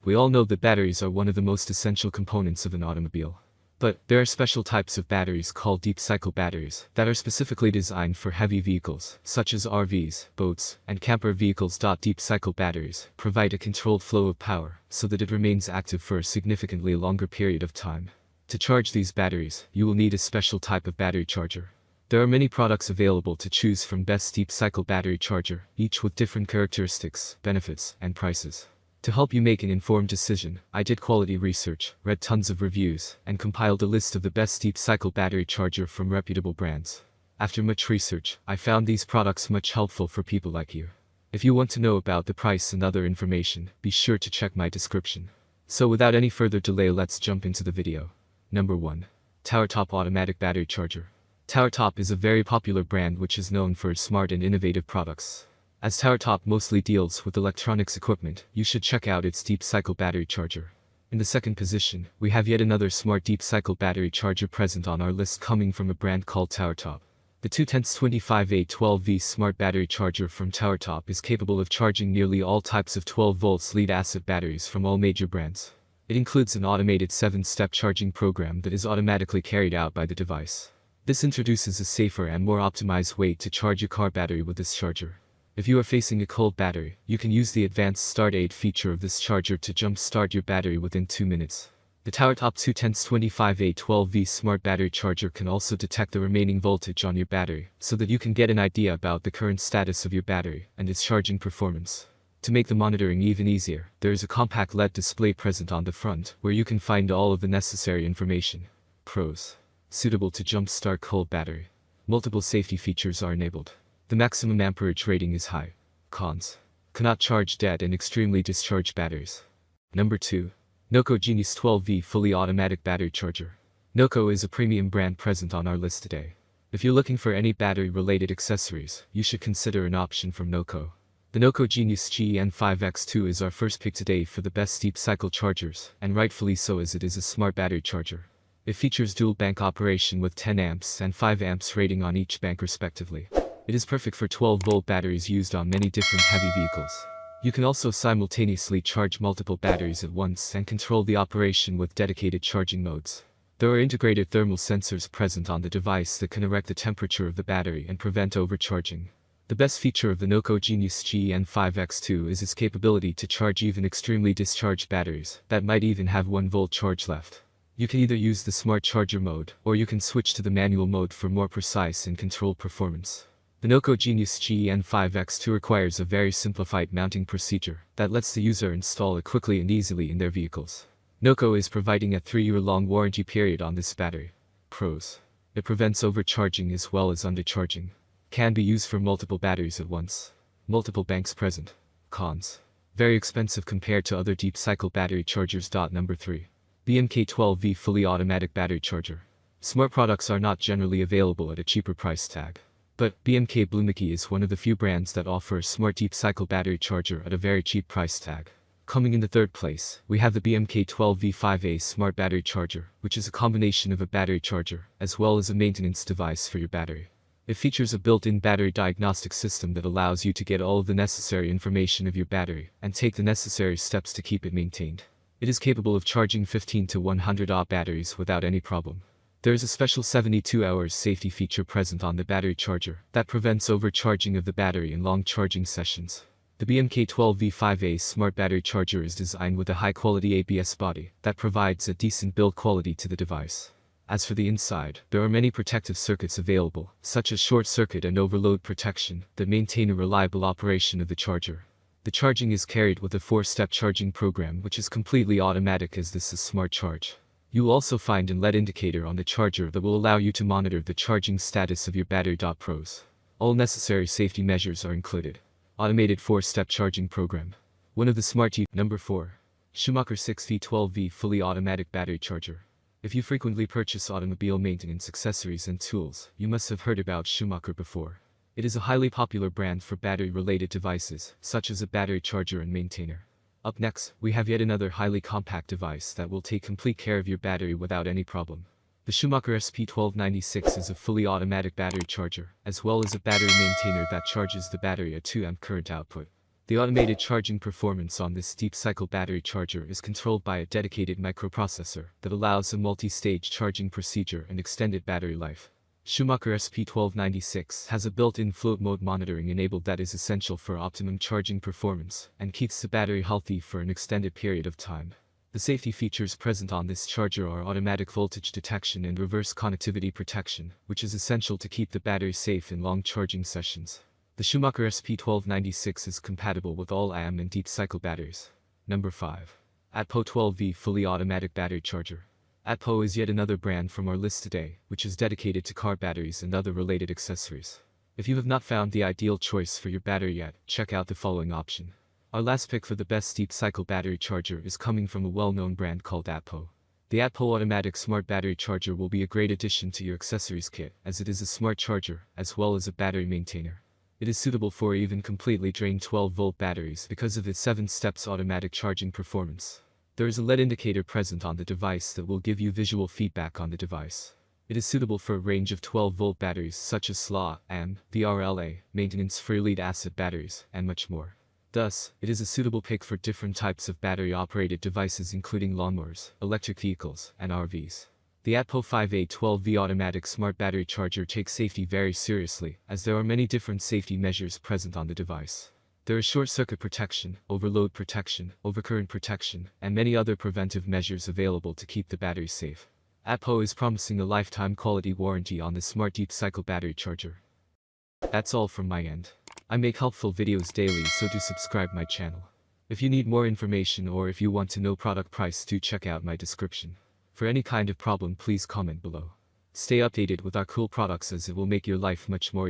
We all know that batteries are one of the most essential components of an automobile. But there are special types of batteries called deep cycle batteries that are specifically designed for heavy vehicles, such as RVs, boats, and camper vehicles. Deep cycle batteries provide a controlled flow of power so that it remains active for a significantly longer period of time. To charge these batteries, you will need a special type of battery charger. There are many products available to choose from. Best deep cycle battery charger, each with different characteristics, benefits, and prices. To help you make an informed decision, I did quality research, read tons of reviews, and compiled a list of the best deep cycle battery charger from reputable brands. After much research, I found these products much helpful for people like you. If you want to know about the price and other information, be sure to check my description. So without any further delay, let's jump into the video. Number 1. TowerTop Automatic Battery Charger. TowerTop is a very popular brand which is known for its smart and innovative products. As TowerTop mostly deals with electronics equipment, you should check out its deep cycle battery charger. In the second position, we have yet another smart deep cycle battery charger present on our list, coming from a brand called TowerTop. The 210-25A12V smart battery charger from TowerTop is capable of charging nearly all types of 12 volts lead-acid batteries from all major brands. It includes an automated 7-step charging program that is automatically carried out by the device. This introduces a safer and more optimized way to charge your car battery with this charger. If you are facing a cold battery, you can use the advanced start aid feature of this charger to jump-start your battery within 2 minutes. The TowerTop 210-25A12V smart battery charger can also detect the remaining voltage on your battery, so that you can get an idea about the current status of your battery and its charging performance. To make the monitoring even easier, there is a compact LED display present on the front, where you can find all of the necessary information. Pros. Suitable to jump-start cold battery. Multiple safety features are enabled. The maximum amperage rating is high. Cons. Cannot charge dead and extremely discharged batteries. Number 2. NOCO Genius 12V Fully Automatic Battery Charger. NOCO is a premium brand present on our list today. If you're looking for any battery-related accessories, you should consider an option from NOCO. The NOCO Genius GEN5X2 is our first pick today for the best deep cycle chargers, and rightfully so, as it is a smart battery charger. It features dual bank operation with 10 amps and 5 amps rating on each bank respectively. It is perfect for 12-volt batteries used on many different heavy vehicles. You can also simultaneously charge multiple batteries at once and control the operation with dedicated charging modes. There are integrated thermal sensors present on the device that can correct the temperature of the battery and prevent overcharging. The best feature of the NOCO Genius GEN5X2 is its capability to charge even extremely discharged batteries that might even have 1-volt charge left. You can either use the smart charger mode, or you can switch to the manual mode for more precise and controlled performance. The NOCO Genius GEN5X2 requires a very simplified mounting procedure that lets the user install it quickly and easily in their vehicles. NOCO is providing a 3-year-long warranty period on this battery. Pros. It prevents overcharging as well as undercharging. Can be used for multiple batteries at once. Multiple banks present. Cons. Very expensive compared to other deep cycle battery chargers. Number 3. BMK 12V Fully Automatic Battery Charger. Smart products are not generally available at a cheaper price tag. But BMK Bluemiki is one of the few brands that offer a smart deep cycle battery charger at a very cheap price tag. Coming in the third place, we have the BMK 12V5A Smart Battery Charger, which is a combination of a battery charger, as well as a maintenance device for your battery. It features a built-in battery diagnostic system that allows you to get all of the necessary information of your battery and take the necessary steps to keep it maintained. It is capable of charging 15 to 100 Ah batteries without any problem. There is a special 72 hours safety feature present on the battery charger that prevents overcharging of the battery in long charging sessions. The BMK 12V5A Smart Battery Charger is designed with a high-quality ABS body that provides a decent build quality to the device. As for the inside, there are many protective circuits available, such as short circuit and overload protection, that maintain a reliable operation of the charger. The charging is carried with a 4-step charging program, which is completely automatic, as this is smart charge. You will also find an LED indicator on the charger that will allow you to monitor the charging status of your battery. Pros. All necessary safety measures are included. Automated 4-step charging program. One of the smart Number 4. Schumacher 6V12V Fully Automatic Battery Charger. If you frequently purchase automobile maintenance accessories and tools, you must have heard about Schumacher before. It is a highly popular brand for battery-related devices, such as a battery charger and maintainer. Up next, we have yet another highly compact device that will take complete care of your battery without any problem. The Schumacher SP1296 is a fully automatic battery charger, as well as a battery maintainer that charges the battery at 2 amp current output. The automated charging performance on this deep cycle battery charger is controlled by a dedicated microprocessor that allows a multi-stage charging procedure and extended battery life. Schumacher SP1296 has a built-in float mode monitoring enabled that is essential for optimum charging performance and keeps the battery healthy for an extended period of time. The safety features present on this charger are automatic voltage detection and reverse connectivity protection, which is essential to keep the battery safe in long charging sessions. The Schumacher SP1296 is compatible with all AM and deep cycle batteries. Number 5. APO 12V Fully Automatic Battery Charger. APO is yet another brand from our list today, which is dedicated to car batteries and other related accessories. If you have not found the ideal choice for your battery yet, check out the following option. Our last pick for the best deep cycle battery charger is coming from a well-known brand called APO. The APO Automatic Smart Battery Charger will be a great addition to your accessories kit, as it is a smart charger, as well as a battery maintainer. It is suitable for even completely drained 12-volt batteries because of its 7 steps automatic charging performance. There is a LED indicator present on the device that will give you visual feedback on the device. It is suitable for a range of 12-volt batteries such as SLA, AM, VRLA, maintenance-free lead-acid batteries, and much more. Thus, it is a suitable pick for different types of battery-operated devices including lawnmowers, electric vehicles, and RVs. The APO 5A12V Automatic Smart Battery Charger takes safety very seriously, as there are many different safety measures present on the device. There is short-circuit protection, overload protection, overcurrent protection, and many other preventive measures available to keep the battery safe. APO is promising a lifetime quality warranty on this smart deep cycle battery charger. That's all from my end. I make helpful videos daily, so do subscribe my channel. If you need more information or if you want to know product price, do check out my description. For any kind of problem, please comment below. Stay updated with our cool products, as it will make your life much more easier.